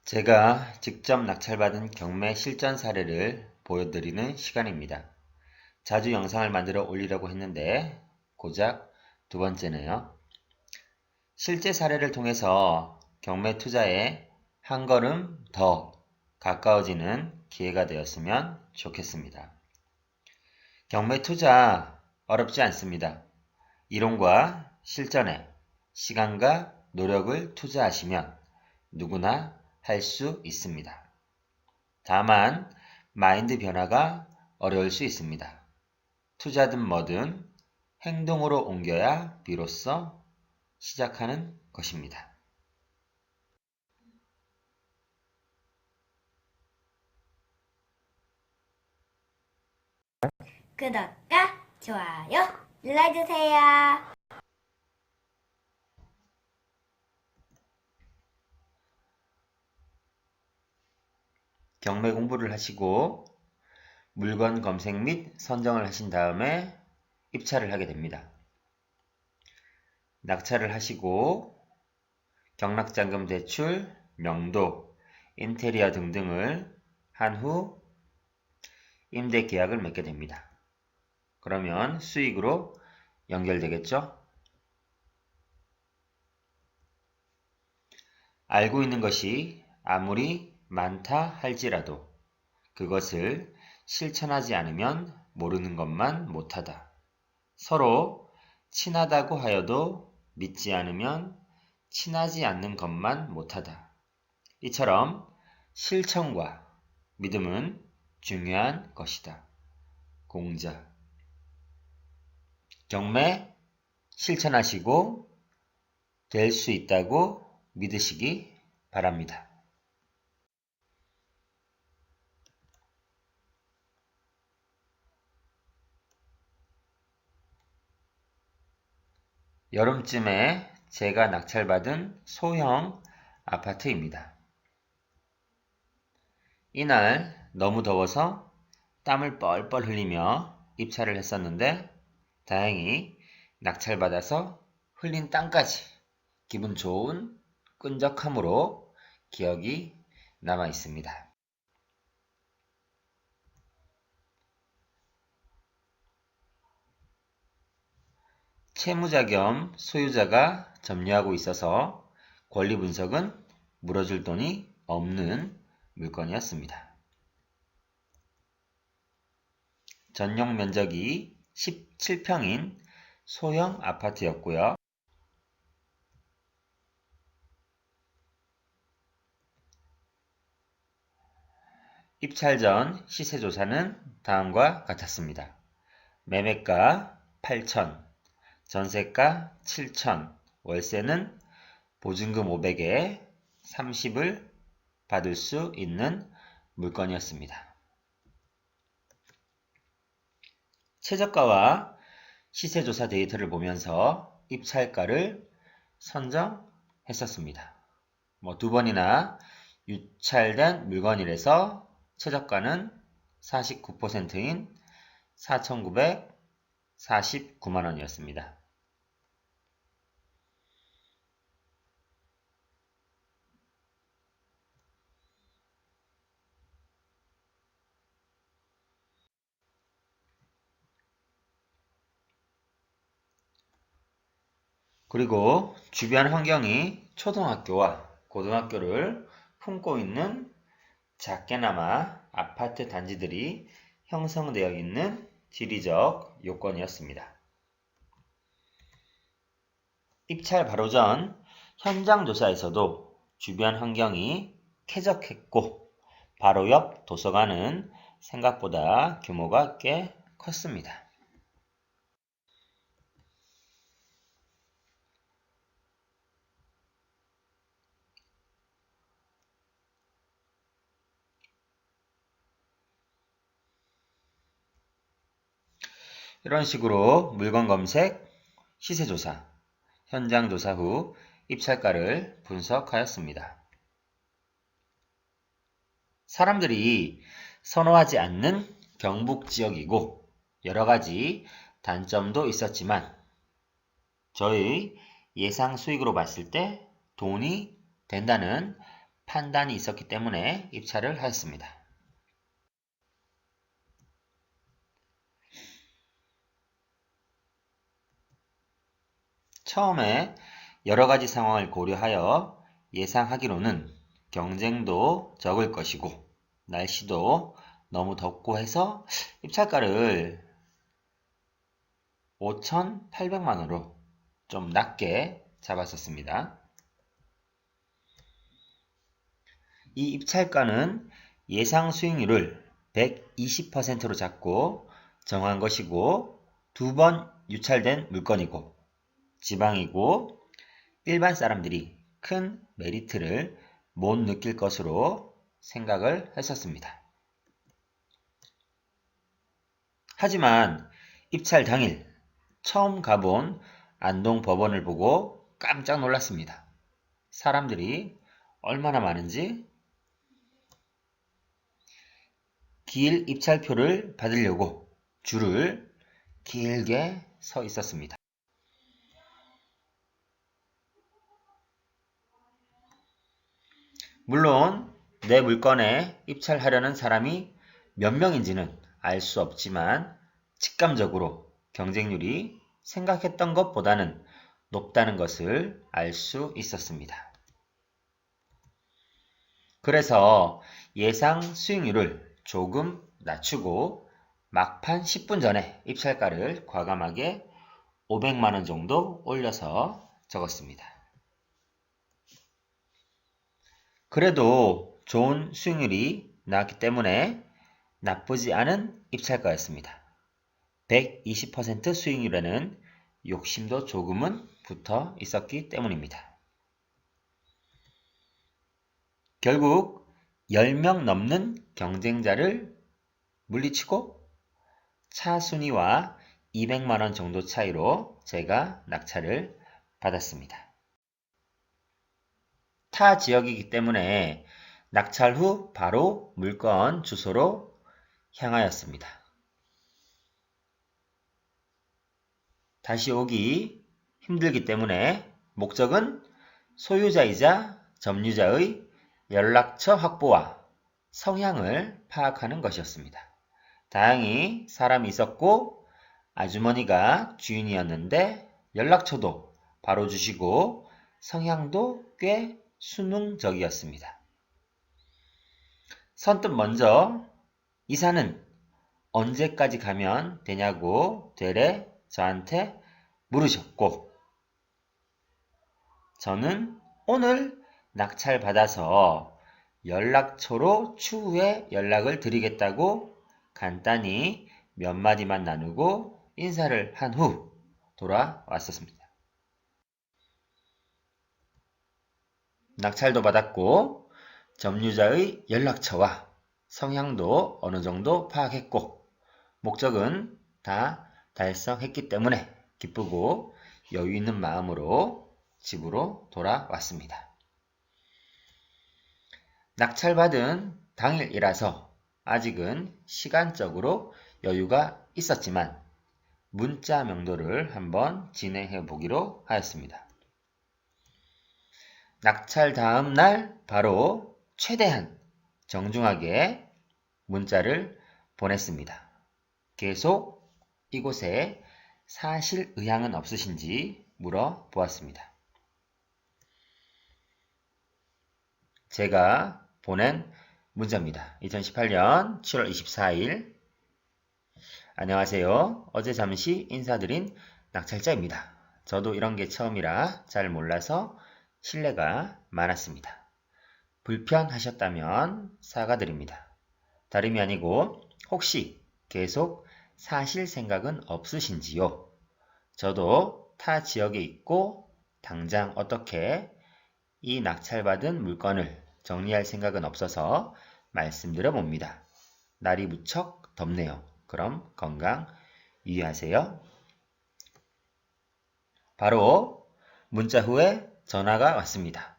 제가 직접 낙찰받은 경매 실전 사례를 보여드리는 시간입니다. 자주 영상을 만들어 올리려고 했는데 고작 두 번째네요. 실제 사례를 통해서 경매 투자에 한 걸음 더 가까워지는 기회가 되었으면 좋겠습니다. 경매 투자 어렵지 않습니다. 이론과 실전에 시간과 노력을 투자하시면 누구나 할 수 있습니다. 다만 마인드 변화가 어려울 수 있습니다. 투자든 뭐든 행동으로 옮겨야 비로소 시작하는 것입니다. 구독과 좋아요 눌러주세요. 경매 공부를 하시고 물건 검색 및 선정을 하신 다음에 입찰을 하게 됩니다. 낙찰을 하시고 경락자금 대출, 명도, 인테리어 등등을 한 후 임대 계약을 맺게 됩니다. 그러면 수익으로 연결되겠죠? 알고 있는 것이 아무리 많다 할지라도 그것을 실천하지 않으면 모르는 것만 못하다. 서로 친하다고 하여도 믿지 않으면 친하지 않는 것만 못하다. 이처럼 실천과 믿음은 중요한 것이다. 공자. 경매 실천하시고 될 수 있다고 믿으시기 바랍니다. 여름쯤에 제가 낙찰받은 소형 아파트입니다. 이날 너무 더워서 땀을 뻘뻘 흘리며 입찰을 했었는데 다행히 낙찰받아서 흘린 땀까지 기분 좋은 끈적함으로 기억이 남아 있습니다. 채무자 겸 소유자가 점유하고 있어서 권리 분석은 물어줄 돈이 없는 물건이었습니다. 전용 면적이 17평인 소형 아파트였고요. 입찰 전 시세조사는 다음과 같았습니다. 매매가 8천, 전세가 7천, 월세는 보증금 500에 30을 받을 수 있는 물건이었습니다. 최저가와 시세조사 데이터를 보면서 입찰가를 선정했었습니다. 두 번이나 유찰된 물건이라서 최저가는 49%인 4,949만 원이었습니다. 그리고 주변 환경이 초등학교와 고등학교를 품고 있는 작게나마 아파트 단지들이 형성되어 있는 지리적 요건이었습니다. 입찰 바로 전 현장 조사에서도 주변 환경이 쾌적했고 바로 옆 도서관은 생각보다 규모가 꽤 컸습니다. 이런 식으로 물건 검색, 시세 조사, 현장 조사 후 입찰가를 분석하였습니다. 사람들이 선호하지 않는 경북 지역이고 여러 가지 단점도 있었지만 저희 예상 수익으로 봤을 때 돈이 된다는 판단이 있었기 때문에 입찰을 하였습니다. 처음에 여러 가지 상황을 고려하여 예상하기로는 경쟁도 적을 것이고 날씨도 너무 덥고 해서 입찰가를 5,800만원으로 좀 낮게 잡았었습니다. 이 입찰가는 예상 수익률을 120%로 잡고 정한 것이고 2번 유찰된 물건이고 지방이고 일반 사람들이 큰 메리트를 못 느낄 것으로 생각을 했었습니다. 하지만 입찰 당일 처음 가본 안동 법원을 보고 깜짝 놀랐습니다. 사람들이 얼마나 많은지 길 입찰표를 받으려고 줄을 길게 서 있었습니다. 물론 내 물건에 입찰하려는 사람이 몇 명인지는 알 수 없지만 직감적으로 경쟁률이 생각했던 것보다는 높다는 것을 알 수 있었습니다. 그래서 예상 수익률을 조금 낮추고 막판 10분 전에 입찰가를 과감하게 500만원 정도 올려서 적었습니다. 그래도 좋은 수익률이 나왔기 때문에 나쁘지 않은 입찰가였습니다. 120% 수익률에는 욕심도 조금은 붙어 있었기 때문입니다. 결국 10명 넘는 경쟁자를 물리치고 차순위와 200만원 정도 차이로 제가 낙찰을 받았습니다. 타 지역이기 때문에 낙찰 후 바로 물건 주소로 향하였습니다. 다시 오기 힘들기 때문에 목적은 소유자이자 점유자의 연락처 확보와 성향을 파악하는 것이었습니다. 다행히 사람이 있었고 아주머니가 주인이었는데 연락처도 바로 주시고 성향도 꽤 순응적이었습니다. 선뜻 먼저 이사는 언제까지 가면 되냐고 되레 저한테 물으셨고 저는 오늘 낙찰 받아서 연락처로 추후에 연락을 드리겠다고 간단히 몇 마디만 나누고 인사를 한 후 돌아왔었습니다. 낙찰도 받았고 점유자의 연락처와 성향도 어느 정도 파악했고 목적은 다 달성했기 때문에 기쁘고 여유 있는 마음으로 집으로 돌아왔습니다. 낙찰받은 당일이라서 아직은 시간적으로 여유가 있었지만 문자 명도를 한번 진행해 보기로 하였습니다. 낙찰 다음 날 바로 최대한 정중하게 문자를 보냈습니다. 계속 이곳에 사실 의향은 없으신지 물어보았습니다. 제가 보낸 문자입니다. 2018년 7월 24일 안녕하세요. 어제 잠시 인사드린 낙찰자입니다. 저도 이런 게 처음이라 잘 몰라서 신뢰가 많았습니다. 불편하셨다면 사과드립니다. 다름이 아니고 혹시 계속 사실 생각은 없으신지요? 저도 타 지역에 있고 당장 어떻게 이 낙찰받은 물건을 정리할 생각은 없어서 말씀드려 봅니다. 날이 무척 덥네요. 그럼 건강 유의하세요. 바로 문자 후에 전화가 왔습니다.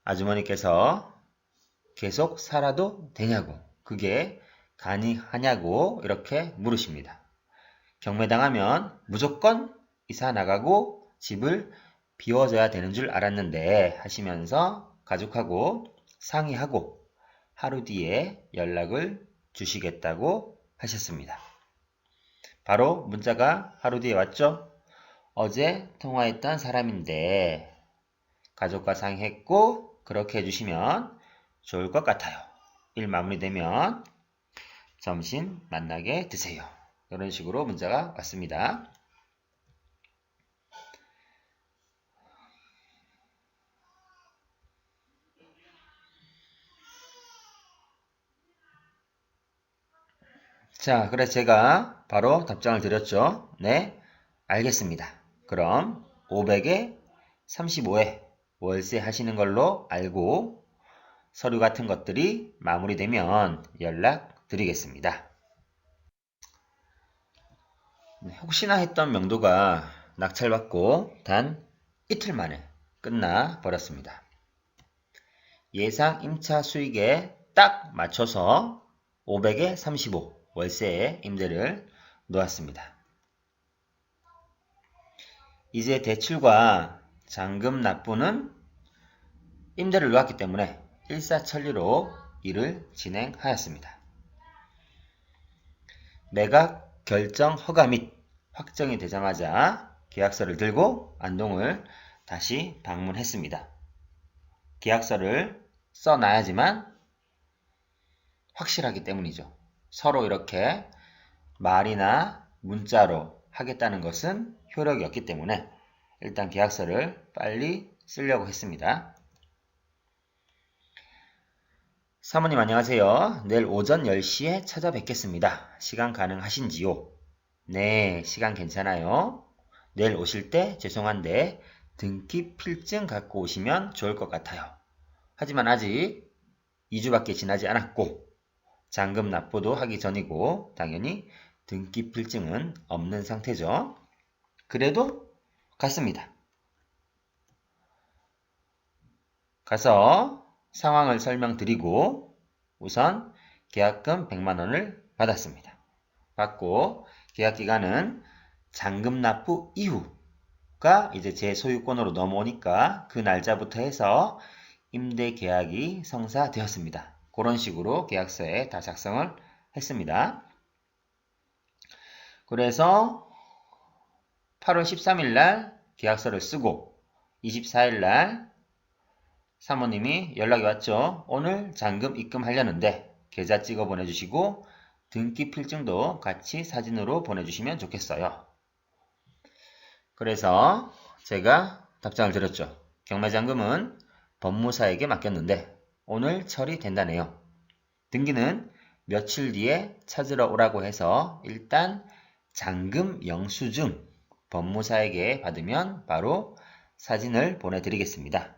아주머니께서 계속 살아도 되냐고, 그게 가능하냐고 이렇게 물으십니다. 경매당하면 무조건 이사 나가고 집을 비워줘야 되는 줄 알았는데 하시면서 가족하고 상의하고 하루 뒤에 연락을 주시겠다고 하셨습니다. 바로 문자가 하루 뒤에 왔죠? 어제 통화했던 사람인데 가족과 상의했고 그렇게 해주시면 좋을 것 같아요. 일 마무리되면 점심 만나게 드세요. 이런 식으로 문자가 왔습니다. 자, 그래서 제가 바로 답장을 드렸죠. 네, 알겠습니다. 그럼 500에 35에 월세 하시는 걸로 알고 서류 같은 것들이 마무리되면 연락 드리겠습니다. 혹시나 했던 명도가 낙찰받고 단 이틀 만에 끝나 버렸습니다. 예상 임차 수익에 딱 맞춰서 500에 35 월세에 임대를 놓았습니다. 이제 대출과 잔금 납부는 임대를 놓았기 때문에 일사천리로 일을 진행하였습니다. 매각 결정 허가 및 확정이 되자마자 계약서를 들고 안동을 다시 방문했습니다. 계약서를 써놔야지만 확실하기 때문이죠. 서로 이렇게 말이나 문자로 하겠다는 것은 효력이 없기 때문에 일단 계약서를 빨리 쓰려고 했습니다. 사모님 안녕하세요. 내일 오전 10시에 찾아뵙겠습니다. 시간 가능하신지요? 네, 시간 괜찮아요. 내일 오실 때 죄송한데 등기 필증 갖고 오시면 좋을 것 같아요. 하지만 아직 2주밖에 지나지 않았고 잔금 납부도 하기 전이고 당연히 등기 필증은 없는 상태죠. 그래도 갔습니다. 가서 상황을 설명드리고 우선 계약금 100만원을 받았습니다. 받고 계약기간은 잔금 납부 이후가 이제 제 소유권으로 넘어오니까 그 날짜부터 해서 임대 계약이 성사되었습니다. 그런 식으로 계약서에 다 작성을 했습니다. 그래서 8월 13일 날 계약서를 쓰고 24일 날 사모님이 연락이 왔죠. 오늘 잔금 입금하려는데 계좌 찍어 보내주시고 등기 필증도 같이 사진으로 보내주시면 좋겠어요. 그래서 제가 답장을 드렸죠. 경매잔금은 법무사에게 맡겼는데 오늘 처리된다네요. 등기는 며칠 뒤에 찾으러 오라고 해서 일단 잔금 영수증 법무사에게 받으면 바로 사진을 보내드리겠습니다.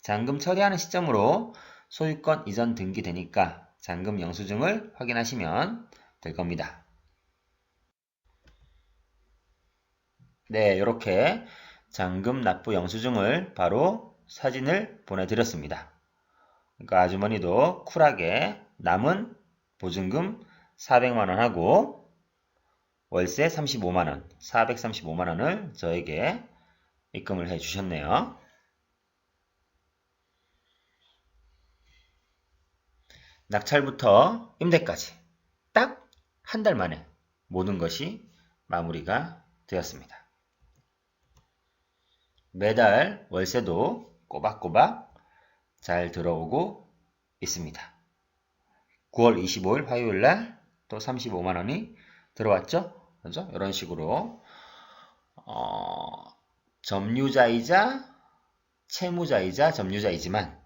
잔금 처리하는 시점으로 소유권 이전 등기되니까 잔금 영수증을 확인하시면 될 겁니다. 네, 이렇게 잔금 납부 영수증을 바로 사진을 보내드렸습니다. 그러니까 아주머니도 쿨하게 남은 보증금 400만원 하고 월세 35만원, 435만원을 저에게 입금을 해 주셨네요. 낙찰부터 임대까지 딱 한 달 만에 모든 것이 마무리가 되었습니다. 매달 월세도 꼬박꼬박 잘 들어오고 있습니다. 9월 25일 화요일 날 또 35만원이 들어왔죠? 그죠? 이런 식으로 점유자이자 채무자이자 점유자이지만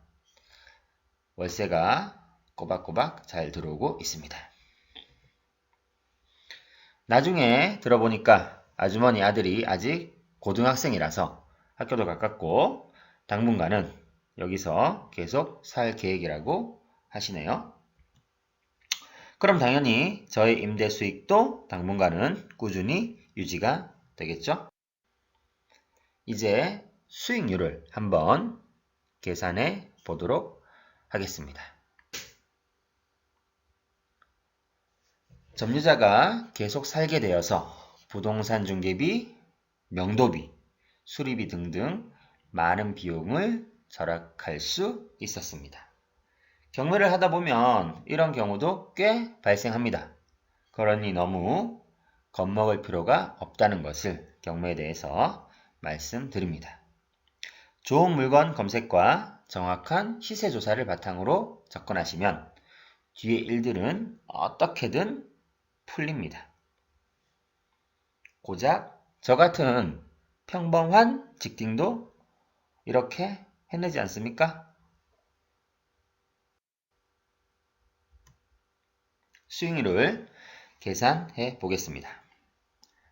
월세가 꼬박꼬박 잘 들어오고 있습니다. 나중에 들어보니까 아주머니 아들이 아직 고등학생이라서 학교도 가깝고 당분간은 여기서 계속 살 계획이라고 하시네요. 그럼 당연히 저의 임대 수익도 당분간은 꾸준히 유지가 되겠죠? 이제 수익률을 한번 계산해 보도록 하겠습니다. 점유자가 계속 살게 되어서 부동산 중개비, 명도비, 수리비 등등 많은 비용을 절약할 수 있었습니다. 경매를 하다 보면 이런 경우도 꽤 발생합니다. 그러니 너무 겁먹을 필요가 없다는 것을 경매에 대해서 말씀드립니다. 좋은 물건 검색과 정확한 시세 조사를 바탕으로 접근하시면 뒤에 일들은 어떻게든 풀립니다. 고작 저 같은 평범한 직딩도 이렇게 해내지 않습니까? 수익률을 계산해 보겠습니다.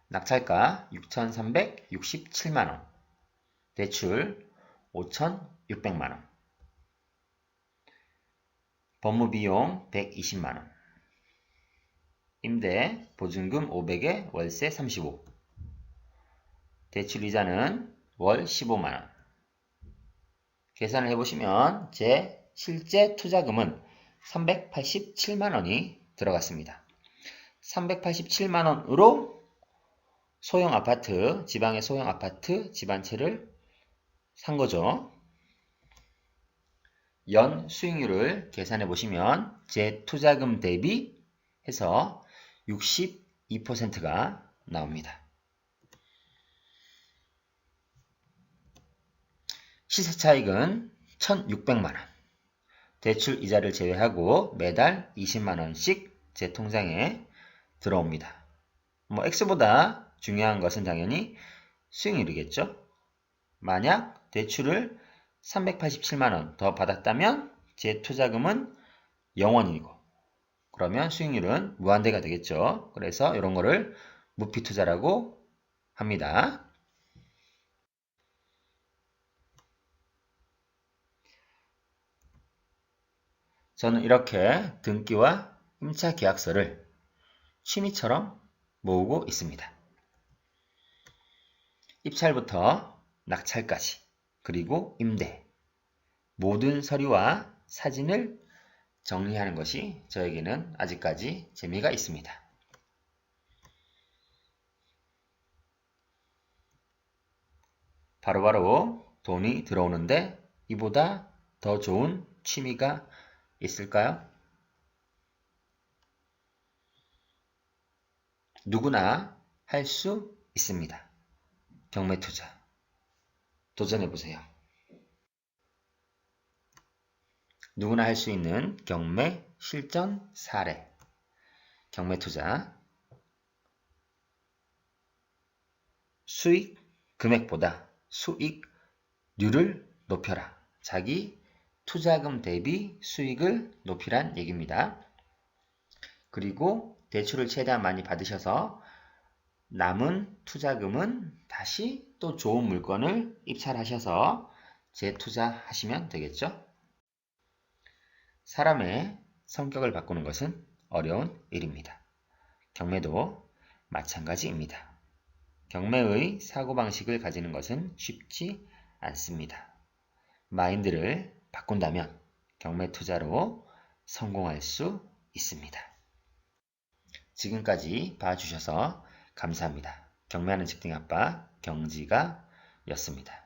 낙찰가 6,367만원, 대출 5,600만원, 법무비용 120만원, 임대 보증금 500에 월세 35, 대출이자는 월 15만원. 계산을 해보시면 제 실제 투자금은 387만원이 들어갔습니다. 387만원으로 소형 아파트, 지방의 소형 아파트 집 한 채를 산 거죠. 연 수익률을 계산해 보시면 제 투자금 대비 해서 62%가 나옵니다. 시세차익은 1,600만원. 대출 이자를 제외하고 매달 20만원씩 제 통장에 들어옵니다. X보다 중요한 것은 당연히 수익률이겠죠. 만약 대출을 387만원 더 받았다면 제 투자금은 0원이고 그러면 수익률은 무한대가 되겠죠. 그래서 이런 거를 무피투자라고 합니다. 저는 이렇게 등기와 임차 계약서를 취미처럼 모으고 있습니다. 입찰부터 낙찰까지 그리고 임대 모든 서류와 사진을 정리하는 것이 저에게는 아직까지 재미가 있습니다. 바로바로 돈이 들어오는데 이보다 더 좋은 취미가 있을까요? 누구나 할 수 있습니다. 경매 투자 도전해보세요. 누구나 할 수 있는 경매 실전 사례 경매 투자 수익 금액보다 수익률을 높여라. 자기 투자금 대비 수익을 높이란 얘기입니다. 그리고 대출을 최대한 많이 받으셔서 남은 투자금은 다시 또 좋은 물건을 입찰하셔서 재투자하시면 되겠죠. 사람의 성격을 바꾸는 것은 어려운 일입니다. 경매도 마찬가지입니다. 경매의 사고방식을 가지는 것은 쉽지 않습니다. 마인드를 바꾼다면 경매 투자로 성공할 수 있습니다. 지금까지 봐주셔서 감사합니다. 경매하는 직딩아빠 경지가 였습니다.